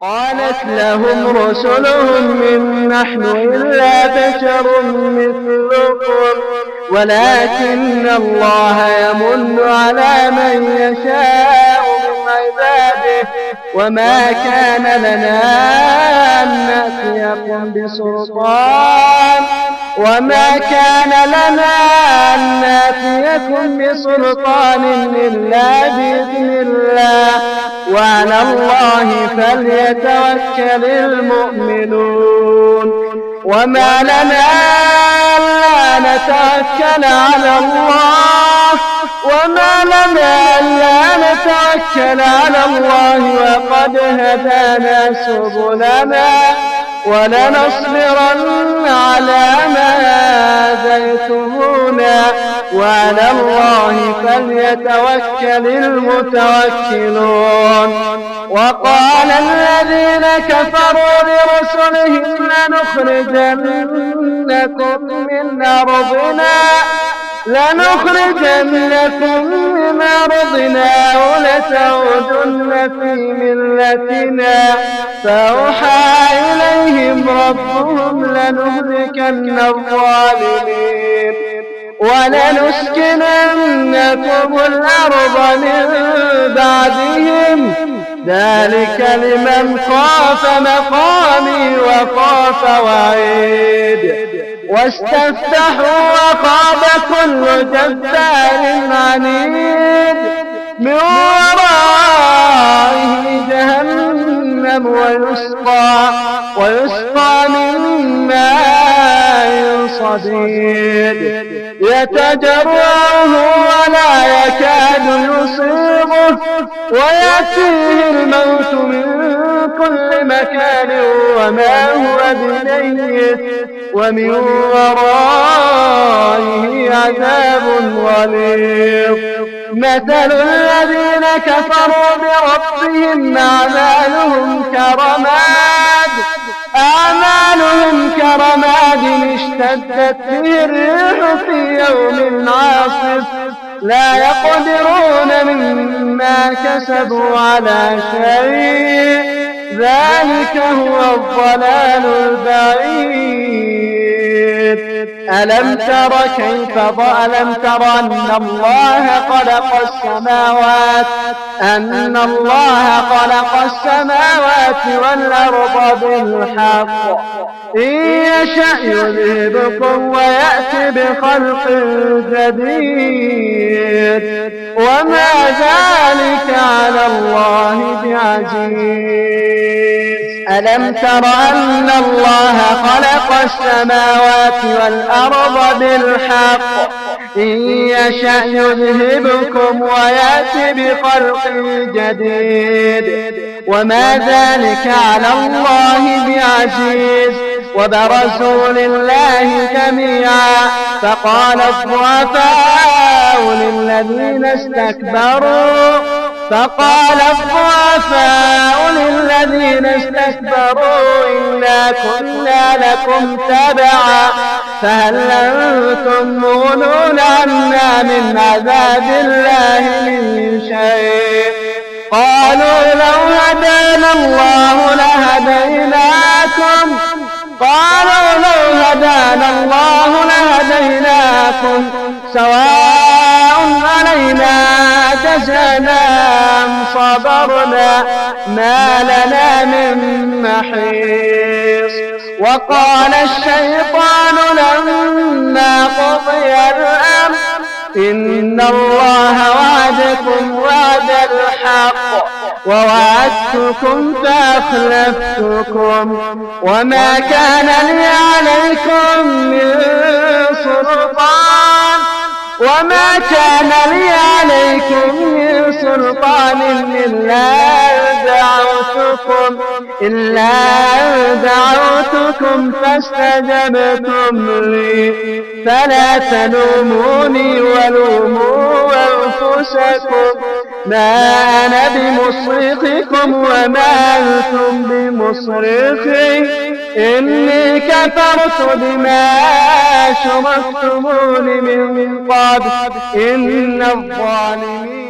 قالت لهم رسلهم إن نحن إلا بشر مثلكم ولكن الله يمن على من يشاء من عباده وما كان لنا أن نأتيكم بسلطان إلا بإذن الله وعلى الله فليتوكل المؤمنون وما لنا ألا نتوكل على الله وقد هدانا سبلنا ولنصبرن على ما آذيتمونا وعلى الله فليتوكل المتوكلون وقال الذين كفروا لرسلهم لنخرجنكم من أرضنا ولتعودن في ملتنا فأوحى إليهم ربهم لنهلكن الظالمين ولنسكننكم الأرض من بعدهم ذلك لمن خاف مقامي وخاف وعيد واستفتحوا وخاب كل جبار عنيد من ورائه جهنم ويسقى من ماء صديد يتجرعه ولا يكاد يصيبه ويأتيه الموت من كل مكان وما هو بميت ومن ورائه عذاب غليظ مثل الذين كفروا بربهم أعمالهم كرماد اشتدت به الريح في يوم عاصف لا يقدرون مما كسبوا على شيء ذلك هو الضلال البعيد ألم تر أن الله خلق السماوات والأرض بالحق إن يشأ يذهبكم ويأتي بخلق جديد وما ذلك على الله بعزيز ألم تر أن الله خلق السماوات والأرض بالحق إن يشأ يذهبكم ويأتي بخلق جديد وما ذلك على الله بعزيز وبرزوا لله جميعا فقال الضعفاء للذين استكبروا إنا كنا لكم تبعا فهل أنتم مغنون عنا من عذاب الله من شيء قالوا لو هدانا الله لهديناكم سواء علينا جزعنا أم صبرنا ما لنا من محيص وقال الشيطان لما قضي الأمر إن الله وعدكم وعد الحق ووعدتكم فأخلفتكم وما كان لي عليكم من سلطان إلا أن دعوتكم فاستجبتم لي فلا تلوموني ولوموا أنفسكم ما أنا بمصرخكم وما أنتم بمصرخي إني كفرت بما أشركتمون من قبل إن الظالمين